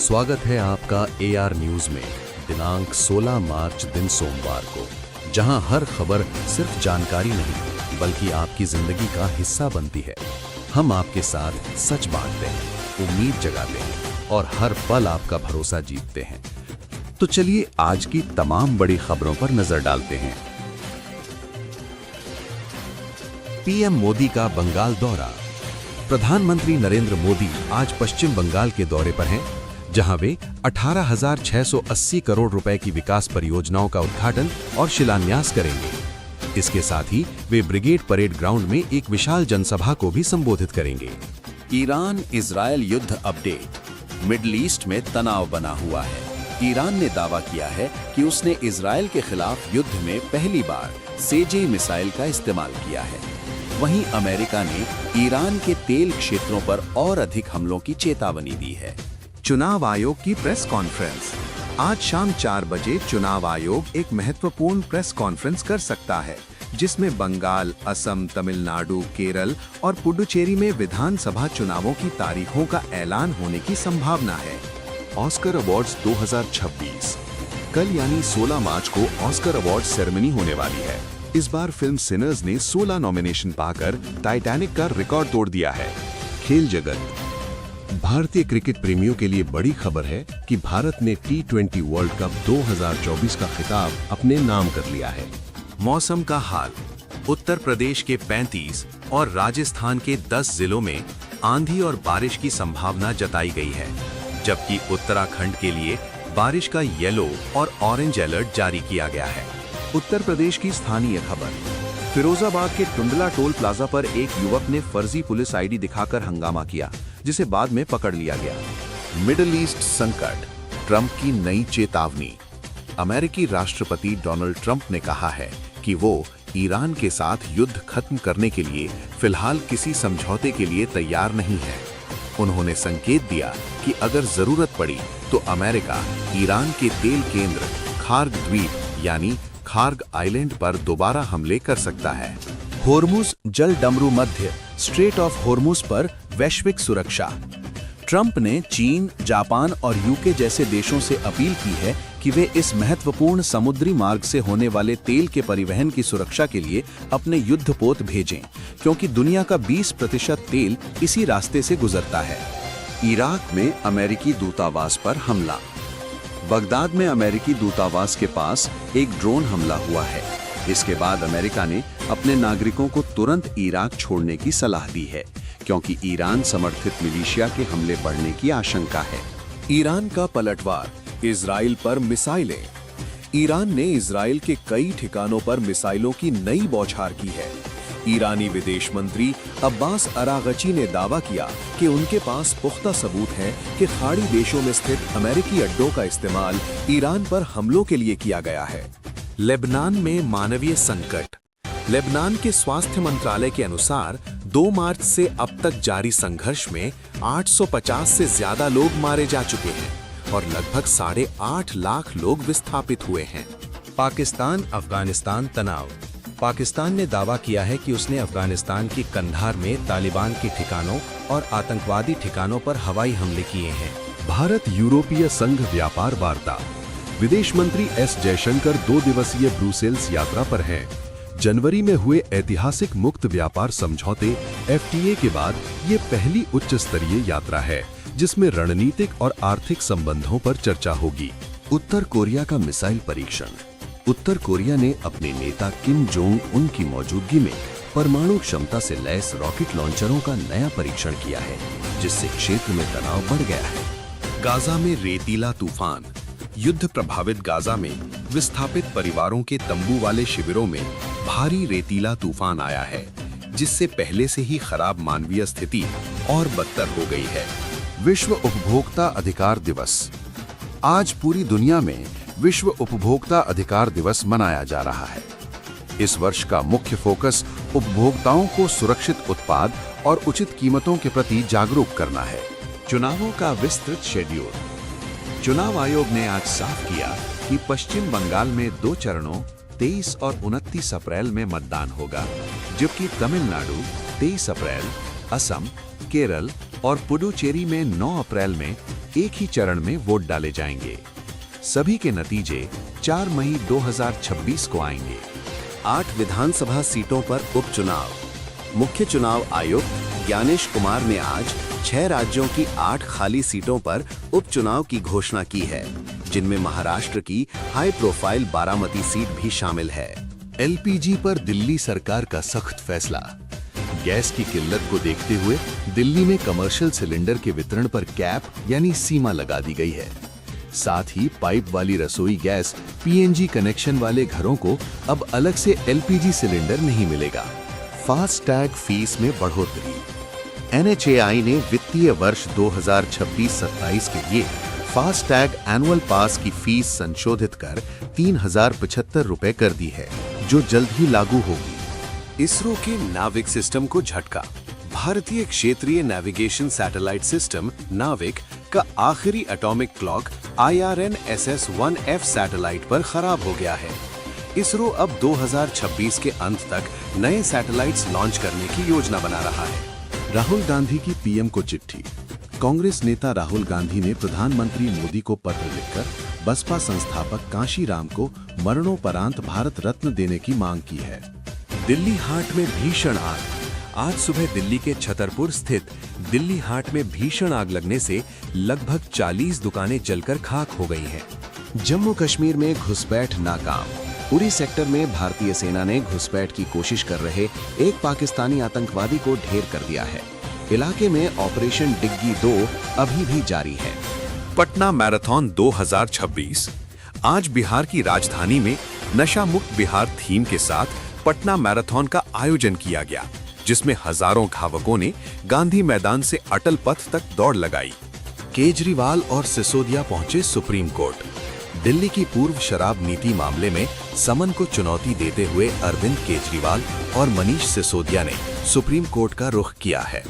स्वागत है आपका एआर न्यूज में दिनांक 16 मार्च दिन सोमवार को, जहां हर खबर सिर्फ जानकारी नहीं बल्कि आपकी जिंदगी का हिस्सा बनती है। हम आपके साथ सच बांटते हैं, उम्मीद जगाते हैं और हर पल आपका भरोसा जीतते हैं। तो चलिए आज की तमाम बड़ी खबरों पर नजर डालते हैं। पीएम मोदी का बंगाल दौरा। प्रधानमंत्री नरेंद्र मोदी आज पश्चिम बंगाल के दौरे पर हैं, जहां वे 18,680 करोड़ रुपए की विकास परियोजनाओं का उद्घाटन और शिलान्यास करेंगे। इसके साथ ही वे ब्रिगेड परेड ग्राउंड में एक विशाल जनसभा को भी संबोधित करेंगे। ईरान इजरायल युद्ध अपडेट। मिडिल ईस्ट में तनाव बना हुआ है। ईरान ने दावा किया है कि उसने इजरायल के खिलाफ युद्ध में पहली बार सेजे मिसाइल का इस्तेमाल किया है। वहीं अमेरिका ने ईरान के तेल क्षेत्रों पर और अधिक हमलों की चेतावनी दी है। चुनाव आयोग की प्रेस कॉन्फ्रेंस। आज शाम 4 बजे चुनाव आयोग एक महत्वपूर्ण प्रेस कॉन्फ्रेंस कर सकता है, जिसमें बंगाल, असम, तमिलनाडु, केरल और पुडुचेरी में विधानसभा चुनावों की तारीखों का ऐलान होने की संभावना है। Oscar awards 2026। कल यानी 16 मार्च को ऑस्कर अवार्ड सेरेमनी होने वाली है। इस बार फिल्म सिनर्स ने 16 नॉमिनेशन पाकर टाइटैनिक का रिकॉर्ड तोड़ दिया है। खेल जगत। भारतीय क्रिकेट प्रेमियों के लिए बड़ी खबर है कि भारत ने T20 वर्ल्ड कप 2024 का खिताब अपने नाम कर लिया है। मौसम का हाल। उत्तर प्रदेश के 35 और राजस्थान के 10 जिलों में आंधी और बारिश की संभावना जताई गई है, जबकि उत्तराखंड के लिए बारिश का येलो और ऑरेंज अलर्ट जारी किया गया है। उत्तर प्रदेश की स्थानीय खबर। फिरोजाबाद के टुंडला टोल प्लाजा पर एक युवक ने फर्जी पुलिस आईडी दिखाकर हंगामा किया, जिसे बाद में पकड़ लिया गया। मिडिल ईस्ट संकट। ट्रंप की नई चेतावनी। अमेरिकी राष्ट्रपति डोनाल्ड ट्रंप ने कहा है कि वो ईरान के साथ युद्ध खत्म करने के लिए फिलहाल किसी समझौते के लिए तैयार नहीं है। उन्होंने संकेत दिया कि अगर जरूरत पड़ी तो अमेरिका ईरान के तेल केंद्र खार्ग द्वीप यानी खार्ग आइलैंड पर दोबारा हमले कर सकता है। होर्मुज जल डमरू मध्य स्ट्रेट ऑफ होर्मुज पर वैश्विक सुरक्षा। ट्रंप ने चीन, जापान और यूके जैसे देशों से अपील की है कि वे इस महत्वपूर्ण समुद्री मार्ग से होने वाले तेल के परिवहन की सुरक्षा के लिए अपने युद्धपोत भेजें, क्योंकि दुनिया का 20% तेल इसी रास्ते से गुजरता है। इराक में अमेरिकी दूतावास पर हमला। बगदाद में अमेरिकी दूतावास के पास एक ड्रोन हमला हुआ है। इसके बाद अमेरिका ने अपने नागरिकों को तुरंत इराक छोड़ने की सलाह दी है, क्योंकि ईरान समर्थित मिलिशिया के हमले बढ़ने की आशंका है। ईरान का पलटवार। इजराइल पर मिसाइलें। ईरान ने इजराइल के कई ठिकानों पर मिसाइलों की नई बौछार की है। ईरानी विदेश मंत्री अब्बास अरागची ने दावा किया कि उनके पास पुख्ता सबूत है कि खाड़ी देशों में स्थित अमेरिकी अड्डों का इस्तेमाल ईरान पर हमलों के लिए किया गया है। लेबनान में मानवीय संकट। लेबनान के स्वास्थ्य मंत्रालय के अनुसार 2 मार्च से अब तक जारी संघर्ष में 850 से ज्यादा लोग मारे जा चुके हैं और लगभग 8.5 लाख लोग विस्थापित हुए हैं। पाकिस्तान अफगानिस्तान तनाव। पाकिस्तान ने दावा किया है कि उसने अफगानिस्तान की कंधार में तालिबान के ठिकानों और आतंकवादी ठिकानों पर हवाई हमले किए हैं। भारत यूरोपीय संघ व्यापार वार्ता। विदेश मंत्री एस जयशंकर 2 दिवसीय ब्रुसेल्स यात्रा पर हैं। जनवरी में हुए ऐतिहासिक मुक्त व्यापार समझौते FTA के बाद ये पहली उच्च स्तरीय यात्रा है, जिसमें रणनीतिक और आर्थिक संबंधों पर चर्चा होगी। उत्तर कोरिया का मिसाइल परीक्षण। उत्तर कोरिया ने अपने नेता किम जोंग उन की मौजूदगी में परमाणु क्षमता से लैस रॉकेट लॉन्चरों का नया परीक्षण किया है, जिससे क्षेत्र में तनाव बढ़ गया है। गाजा में रेतीला तूफान। युद्ध प्रभावित गाजा में विस्थापित परिवारों के तंबू वाले शिविरों में भारी रेतीला तूफान आया है, जिससे पहले से ही खराब मानवीय स्थिति और बदतर हो गई है। विश्व उपभोक्ता अधिकार दिवस। आज पूरी दुनिया में विश्व उपभोक्ता अधिकार दिवस मनाया जा रहा है। इस वर्ष का मुख्य फोकस उपभोक्ताओं को सुरक्षित उत्पाद और उचित कीमतों के प्रति जागरूक करना है। चुनावों का विस्तृत शेड्यूल। चुनाव आयोग ने आज साफ किया कि पश्चिम बंगाल में 2 चरणों 23 और 29 अप्रैल में मतदान होगा, जबकि तमिलनाडु 23 अप्रैल, असम, केरल और पुडुचेरी में 9 अप्रैल में एक ही चरण में वोट डाले जाएंगे। सभी के नतीजे 4 मई 2026 को आएंगे। 8 विधानसभा सीटों पर उपचुनाव। मुख्य चुनाव आयुक्त ज्ञानेश कुमार ने आज 6 राज्यों की 8 खाली सीटों पर उपचुनाव की घोषणा की है, जिनमें महाराष्ट्र की हाई प्रोफाइल बारामती सीट भी शामिल है। एलपीजी पर दिल्ली सरकार का सख्त फैसला। गैस की किल्लत को देखते हुए दिल्ली में कमर्शियल सिलेंडर के वितरण पर कैप यानी सीमा लगा दी गई है। साथ ही पाइप वाली रसोई गैस पीएनजी कनेक्शन वाले घरों को अब अलग से एलपीजी सिलेंडर नहीं मिलेगा। फास्ट टैग फीस में बढ़ोतरी। एनएचएआई ने वित्तीय वर्ष 2026-27 के लिए फास्ट टैग एनुअल पास की फीस संशोधित कर 3075 रुपए कर दी है, जो जल्द ही लागू होगी। इसरो के नाविक सिस्टम को झटका। भारतीय क्षेत्रीय नेविगेशन सैटेलाइट सिस्टम नाविक का आखिरी एटॉमिक क्लॉक IRNSS-1F सैटेलाइट पर खराब हो गया है। इसरो अब 2026 के अंत तक नए सैटेलाइट्स लॉन्च करने की योजना बना रहा है। राहुल गांधी की पीएम को चिट्ठी। कांग्रेस नेता राहुल गांधी ने प्रधानमंत्री मोदी को पत्र लिखकर बसपा संस्थापक कांशीराम को मरणोपरांत भारत रत्न देने की मांग की है। दिल्ली हाट में भीषण आग। आज सुबह दिल्ली के छतरपुर स्थित दिल्ली हाट में भीषण आग लगने से लगभग 40 दुकानें जलकर खाक हो गई हैं। जम्मू कश्मीर में घुसपैठ नाकाम। उरी सेक्टर में भारतीय सेना ने घुसपैठ की कोशिश कर रहे एक पाकिस्तानी आतंकवादी को ढेर कर दिया है। इलाके में ऑपरेशन डिग्गी 2 अभी भी जारी है। पटना मैराथन 2026। आज बिहार की राजधानी में नशा मुक्त बिहार थीम के साथ पटना मैराथन का आयोजन किया गया, जिसमें हजारों धावकों ने गांधी मैदान से अटल पथ तक दौड़ लगाई। केजरीवाल और सिसोदिया पहुंचे सुप्रीम कोर्ट। दिल्ली की पूर्व शराब नीति मामले में समन को चुनौती देते हुए अरविंद केजरीवाल और मनीष सिसोदिया ने सुप्रीम कोर्ट का रुख किया है।